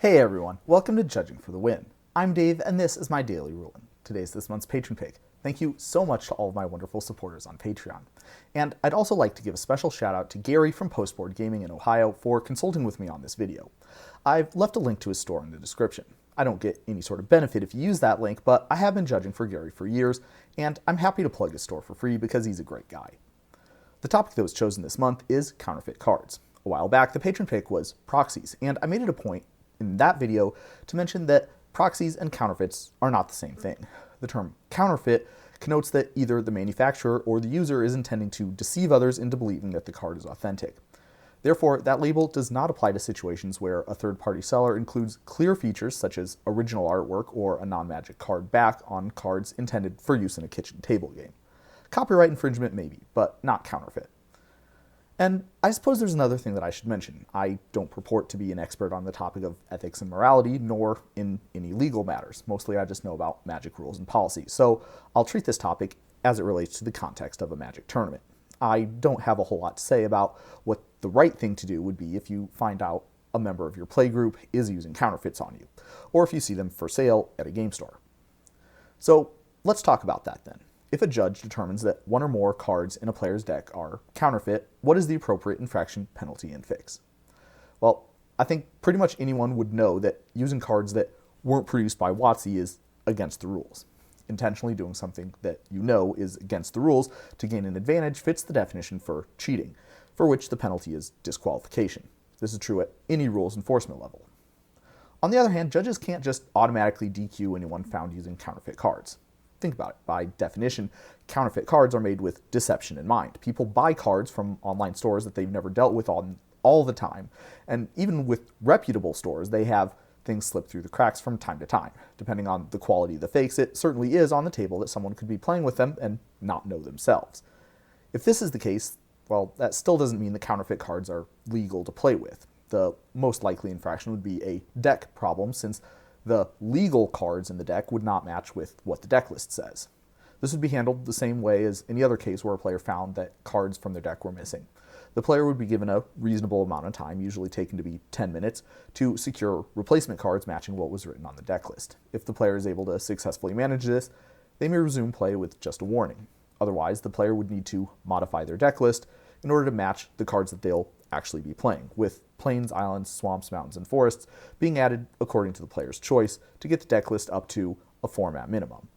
Hey everyone, welcome to Judging for the Win. I'm Dave, and this is my daily ruling. Today's this month's patron pick. Thank you so much to all of my wonderful supporters on Patreon. And I'd also like to give a special shout out to Gary from Postboard Gaming in Ohio for consulting with me on this video. I've left a link to his store in the description. I don't get any sort of benefit if you use that link, but I have been judging for Gary for years, and I'm happy to plug his store for free because he's a great guy. The topic that was chosen this month is counterfeit cards. A while back, the patron pick was Proxies, and I made it a point in that video to mention that proxies and counterfeits are not the same thing. The term counterfeit connotes that either the manufacturer or the user is intending to deceive others into believing that the card is authentic. Therefore, that label does not apply to situations where a third-party seller includes clear features such as original artwork or a non-magic card back on cards intended for use in a kitchen table game. Copyright infringement maybe, but not counterfeit. And I suppose there's another thing that I should mention. I don't purport to be an expert on the topic of ethics and morality, nor in any legal matters. Mostly I just know about Magic rules and policies. So I'll treat this topic as it relates to the context of a Magic tournament. I don't have a whole lot to say about what the right thing to do would be if you find out a member of your playgroup is using counterfeits on you, or if you see them for sale at a game store. So let's talk about that then. If a judge determines that one or more cards in a player's deck are counterfeit, what is the appropriate infraction, penalty, and fix? Well, I think pretty much anyone would know that using cards that weren't produced by WotC is against the rules. Intentionally doing something that you know is against the rules to gain an advantage fits the definition for cheating, for which the penalty is disqualification. This is true at any rules enforcement level. On the other hand, judges can't just automatically DQ anyone found using counterfeit cards. Think about it. By definition, counterfeit cards are made with deception in mind. People buy cards from online stores that they've never dealt with all the time. And even with reputable stores, they have things slip through the cracks from time to time. Depending on the quality of the fakes, it certainly is on the table that someone could be playing with them and not know themselves. If this is the case, well, that still doesn't mean the counterfeit cards are legal to play with. The most likely infraction would be a deck problem, since the legal cards in the deck would not match with what the deck list says. This would be handled the same way as any other case where a player found that cards from their deck were missing. The player would be given a reasonable amount of time, usually taken to be 10 minutes, to secure replacement cards matching what was written on the deck list. If the player is able to successfully manage this, they may resume play with just a warning. Otherwise, the player would need to modify their deck list in order to match the cards that they'll actually be playing, with plains, islands, swamps, mountains, and forests being added according to the player's choice to get the deck list up to a format minimum.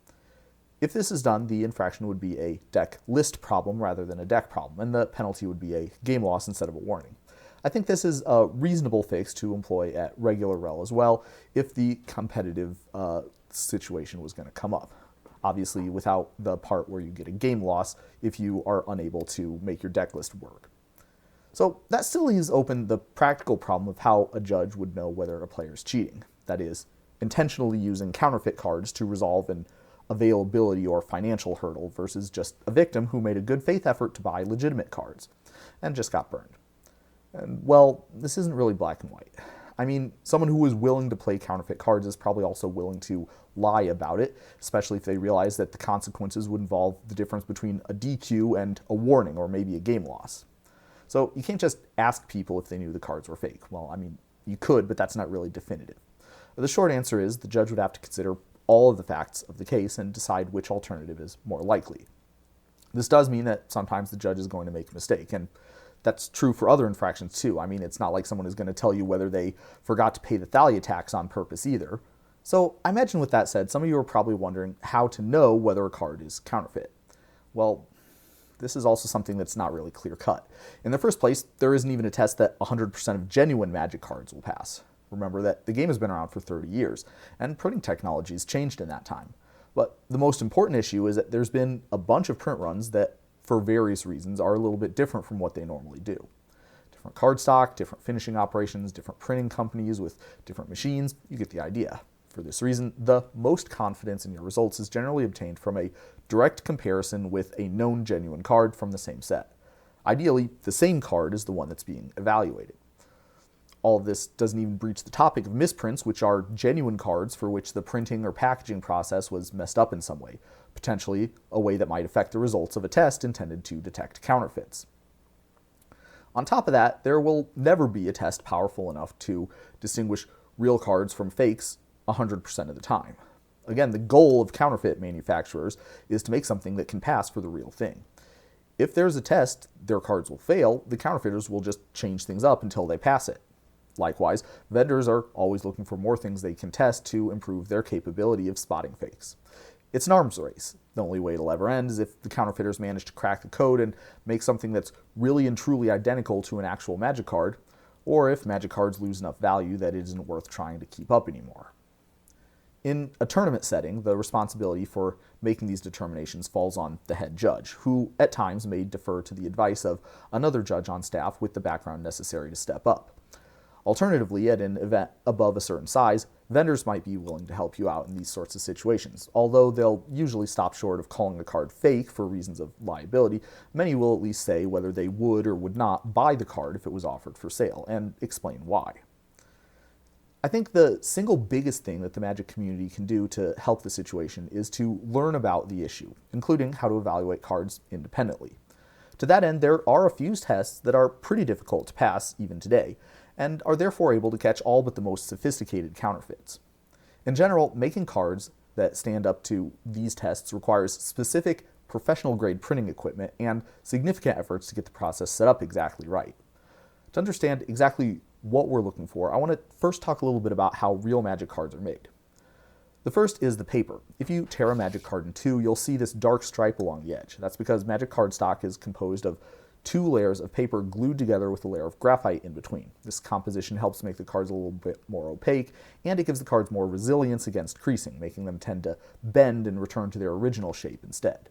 If this is done, the infraction would be a deck list problem rather than a deck problem, and the penalty would be a game loss instead of a warning. I think this is a reasonable fix to employ at regular rel as well if the competitive situation was going to come up. Obviously, without the part where you get a game loss if you are unable to make your deck list work. So that still leaves open the practical problem of how a judge would know whether a player is cheating. That is, intentionally using counterfeit cards to resolve an availability or financial hurdle versus just a victim who made a good faith effort to buy legitimate cards and just got burned. And well, this isn't really black and white. I mean, someone who is willing to play counterfeit cards is probably also willing to lie about it, especially if they realize that the consequences would involve the difference between a DQ and a warning or maybe a game loss. So you can't just ask people if they knew the cards were fake. Well, I mean, you could, but that's not really definitive. The short answer is the judge would have to consider all of the facts of the case and decide which alternative is more likely. This does mean that sometimes the judge is going to make a mistake, and that's true for other infractions too. I mean, it's not like someone is going to tell you whether they forgot to pay the Thalia tax on purpose either. So I imagine with that said, some of you are probably wondering how to know whether a card is counterfeit. Well, this is also something that's not really clear-cut. In the first place, there isn't even a test that 100% of genuine Magic cards will pass. Remember that the game has been around for 30 years, and printing technology has changed in that time. But the most important issue is that there's been a bunch of print runs that, for various reasons, are a little bit different from what they normally do. Different cardstock, different finishing operations, different printing companies with different machines, you get the idea. For this reason, the most confidence in your results is generally obtained from a direct comparison with a known genuine card from the same set. Ideally, the same card is the one that's being evaluated. All of this doesn't even breach the topic of misprints, which are genuine cards for which the printing or packaging process was messed up in some way, potentially a way that might affect the results of a test intended to detect counterfeits. On top of that, there will never be a test powerful enough to distinguish real cards from fakes 100% of the time. Again, the goal of counterfeit manufacturers is to make something that can pass for the real thing. If there's a test their cards will fail, the counterfeiters will just change things up until they pass it. Likewise, vendors are always looking for more things they can test to improve their capability of spotting fakes. It's an arms race. The only way it'll ever end is if the counterfeiters manage to crack the code and make something that's really and truly identical to an actual Magic card, or if Magic cards lose enough value that it isn't worth trying to keep up anymore. In a tournament setting, the responsibility for making these determinations falls on the head judge, who at times may defer to the advice of another judge on staff with the background necessary to step up. Alternatively, at an event above a certain size, vendors might be willing to help you out in these sorts of situations. Although they'll usually stop short of calling a card fake for reasons of liability, many will at least say whether they would or would not buy the card if it was offered for sale, and explain why. I think the single biggest thing that the Magic community can do to help the situation is to learn about the issue, including how to evaluate cards independently. To that end, there are a few tests that are pretty difficult to pass even today, and are therefore able to catch all but the most sophisticated counterfeits. In general, making cards that stand up to these tests requires specific professional-grade printing equipment and significant efforts to get the process set up exactly right. To understand exactly what we're looking for, I want to first talk a little bit about how real Magic cards are made. The first is the paper. If you tear a Magic card in two, you'll see this dark stripe along the edge. That's because Magic cardstock is composed of two layers of paper glued together with a layer of graphite in between. This composition helps make the cards a little bit more opaque, and it gives the cards more resilience against creasing, making them tend to bend and return to their original shape instead.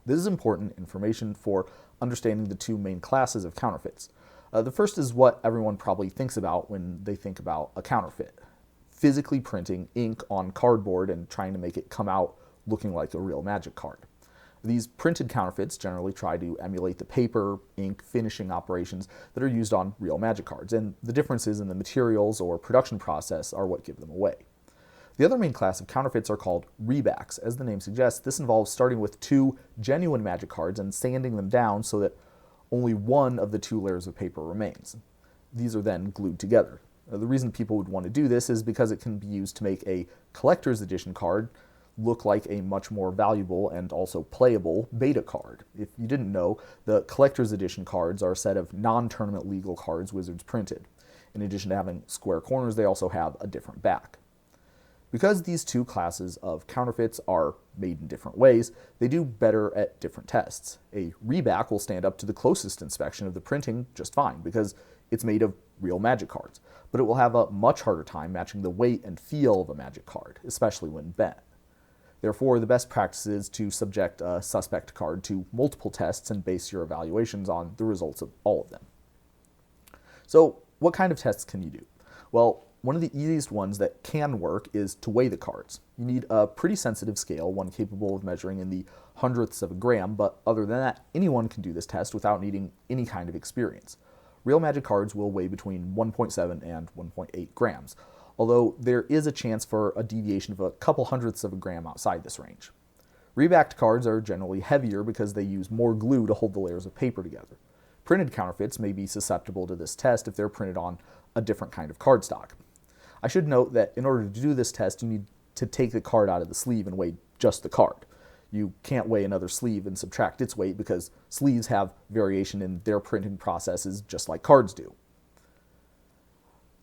This is important information for understanding the two main classes of counterfeits. The first is what everyone probably thinks about when they think about a counterfeit: physically printing ink on cardboard and trying to make it come out looking like a real Magic card. These printed counterfeits generally try to emulate the paper, ink, finishing operations that are used on real Magic cards, and the differences in the materials or production process are what give them away. The other main class of counterfeits are called rebacks. As the name suggests, this involves starting with two genuine Magic cards and sanding them down so that only one of the two layers of paper remains. These are then glued together. The reason people would want to do this is because it can be used to make a collector's edition card look like a much more valuable and also playable beta card. If you didn't know, the collector's edition cards are a set of non-tournament legal cards Wizards printed. In addition to having square corners, they also have a different back. Because these two classes of counterfeits are made in different ways, they do better at different tests. A reback will stand up to the closest inspection of the printing just fine because it's made of real Magic cards, but it will have a much harder time matching the weight and feel of a Magic card, especially when bent. Therefore, the best practice is to subject a suspect card to multiple tests and base your evaluations on the results of all of them. So, what kind of tests can you do? Well, one of the easiest ones that can work is to weigh the cards. You need a pretty sensitive scale, one capable of measuring in the hundredths of a gram, but other than that, anyone can do this test without needing any kind of experience. Real Magic cards will weigh between 1.7 and 1.8 grams, although there is a chance for a deviation of a couple hundredths of a gram outside this range. Rebacked cards are generally heavier because they use more glue to hold the layers of paper together. Printed counterfeits may be susceptible to this test if they're printed on a different kind of cardstock. I should note that in order to do this test, you need to take the card out of the sleeve and weigh just the card. You can't weigh another sleeve and subtract its weight because sleeves have variation in their printing processes just like cards do.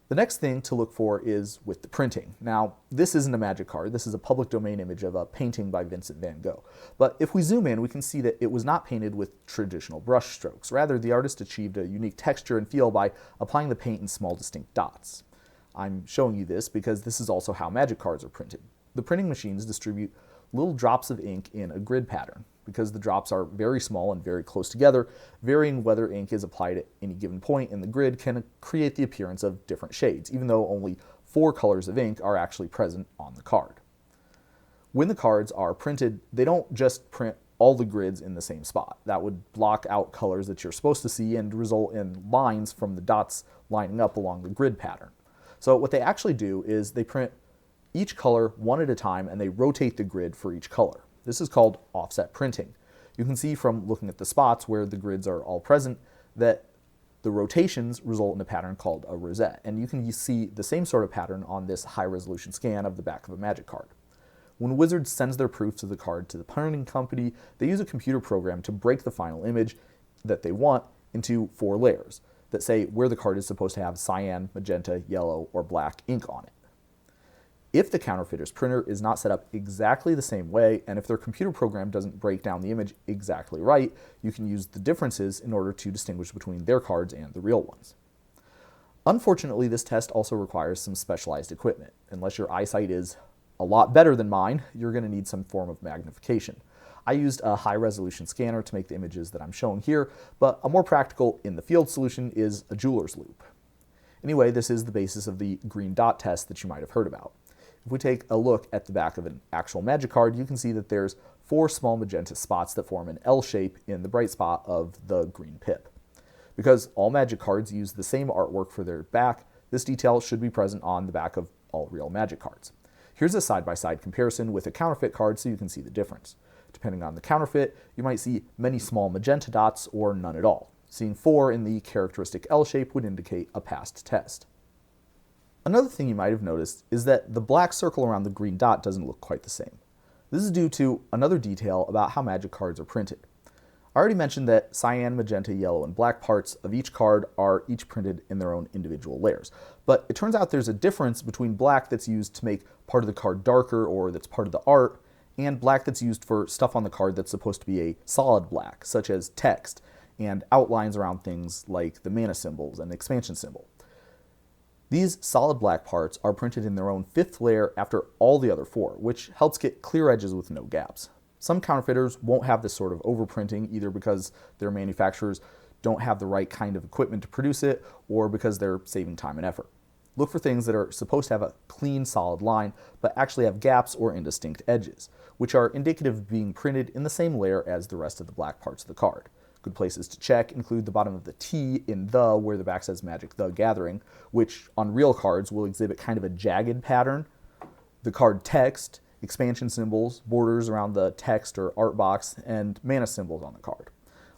The next thing to look for is with the printing. Now, this isn't a Magic card. This is a public domain image of a painting by Vincent van Gogh. But if we zoom in, we can see that it was not painted with traditional brush strokes. Rather, the artist achieved a unique texture and feel by applying the paint in small, distinct dots. I'm showing you this because this is also how Magic cards are printed. The printing machines distribute little drops of ink in a grid pattern. Because the drops are very small and very close together, varying whether ink is applied at any given point in the grid can create the appearance of different shades, even though only 4 colors of ink are actually present on the card. When the cards are printed, they don't just print all the grids in the same spot. That would block out colors that you're supposed to see and result in lines from the dots lining up along the grid pattern. So what they actually do is they print each color one at a time and they rotate the grid for each color. This is called offset printing. You can see from looking at the spots where the grids are all present that The rotations result in a pattern called a rosette, and you can see the same sort of pattern on this high-resolution scan of the back of a Magic card. When Wizards sends their proofs of the card to the printing company, they use a computer program to break the final image that they want into 4 layers that say where the card is supposed to have cyan, magenta, yellow, or black ink on it. If the counterfeiter's printer is not set up exactly the same way, and if their computer program doesn't break down the image exactly right, you can use the differences in order to distinguish between their cards and the real ones. Unfortunately, this test also requires some specialized equipment. Unless your eyesight is a lot better than mine, you're going to need some form of magnification. I used a high-resolution scanner to make the images that I'm showing here, but a more practical in-the-field solution is a jeweler's loupe. Anyway, this is the basis of the green dot test that you might have heard about. If we take a look at the back of an actual Magic card, you can see that there's 4 small magenta spots that form an L shape in the bright spot of the green pip. Because all Magic cards use the same artwork for their back, this detail should be present on the back of all real Magic cards. Here's a side-by-side comparison with a counterfeit card so you can see the difference. Depending on the counterfeit, you might see many small magenta dots or none at all. Seeing 4 in the characteristic L shape would indicate a passed test. Another thing you might have noticed is that the black circle around the green dot doesn't look quite the same. This is due to another detail about how Magic cards are printed. I already mentioned that cyan, magenta, yellow, and black parts of each card are each printed in their own individual layers. But it turns out there's a difference between black that's used to make part of the card darker or that's part of the art, and black that's used for stuff on the card that's supposed to be a solid black, such as text and outlines around things like the mana symbols and expansion symbol. These solid black parts are printed in their own 5th layer after all the other 4, which helps get clear edges with no gaps. Some counterfeiters won't have this sort of overprinting, either because their manufacturers don't have the right kind of equipment to produce it, or because they're saving time and effort. Look for things that are supposed to have a clean, solid line, but actually have gaps or indistinct edges, which are indicative of being printed in the same layer as the rest of the black parts of the card. Good places to check include the bottom of the T in the, where the back says Magic the Gathering, which on real cards will exhibit kind of a jagged pattern, the card text, expansion symbols, borders around the text or art box, and mana symbols on the card.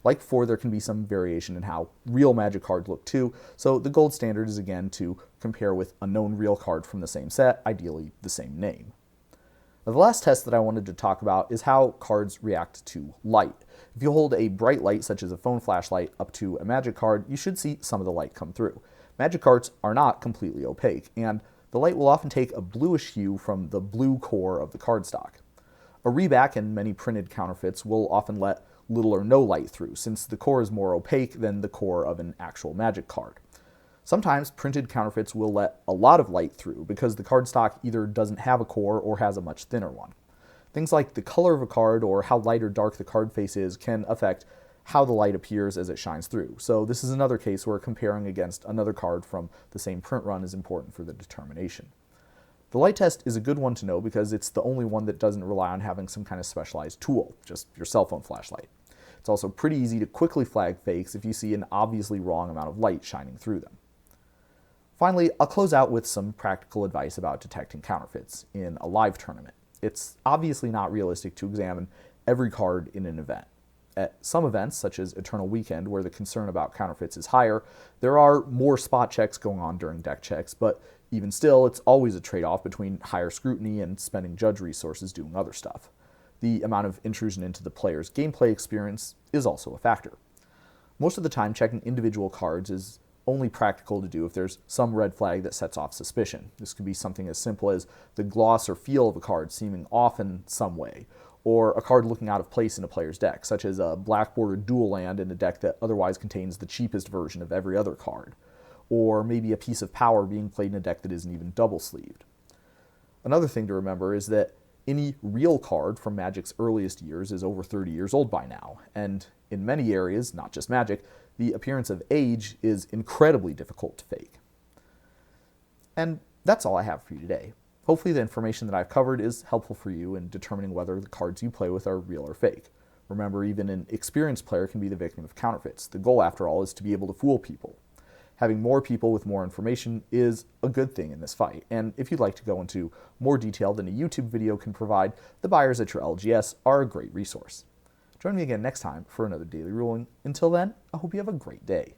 Like before, there can be some variation in how real Magic cards look too, so the gold standard is again to compare with a known real card from the same set, ideally the same name. Now, the last test that I wanted to talk about is how cards react to light. If you hold a bright light, such as a phone flashlight, up to a Magic card, you should see some of the light come through. Magic cards are not completely opaque, and the light will often take a bluish hue from the blue core of the cardstock. A reback and many printed counterfeits will often let little or no light through, since the core is more opaque than the core of an actual Magic card. Sometimes printed counterfeits will let a lot of light through because the cardstock either doesn't have a core or has a much thinner one. Things like the color of a card or how light or dark the card face is can affect how the light appears as it shines through. So this is another case where comparing against another card from the same print run is important for the determination. The light test is a good one to know because it's the only one that doesn't rely on having some kind of specialized tool, just your cell phone flashlight. It's also pretty easy to quickly flag fakes if you see an obviously wrong amount of light shining through them. Finally, I'll close out with some practical advice about detecting counterfeits in a live tournament. It's obviously not realistic to examine every card in an event. At some events, such as Eternal Weekend, where the concern about counterfeits is higher, there are more spot checks going on during deck checks, but even still, it's always a trade-off between higher scrutiny and spending judge resources doing other stuff. The amount of intrusion into the player's gameplay experience is also a factor. Most of the time, checking individual cards is only practical to do if there's some red flag that sets off suspicion. This could be something as simple as the gloss or feel of a card seeming off in some way, or a card looking out of place in a player's deck, such as a black-bordered dual land in a deck that otherwise contains the cheapest version of every other card, or maybe a piece of power being played in a deck that isn't even double-sleeved. Another thing to remember is that any real card from Magic's earliest years is over 30 years old by now, and in many areas, not just Magic, the appearance of age is incredibly difficult to fake. And that's all I have for you today. Hopefully the information that I've covered is helpful for you in determining whether the cards you play with are real or fake. Remember, even an experienced player can be the victim of counterfeits. The goal, after all, is to be able to fool people. Having more people with more information is a good thing in this fight, and if you'd like to go into more detail than a YouTube video can provide, the buyers at your LGS are a great resource. Join me again next time for another Daily Ruling. Until then, I hope you have a great day.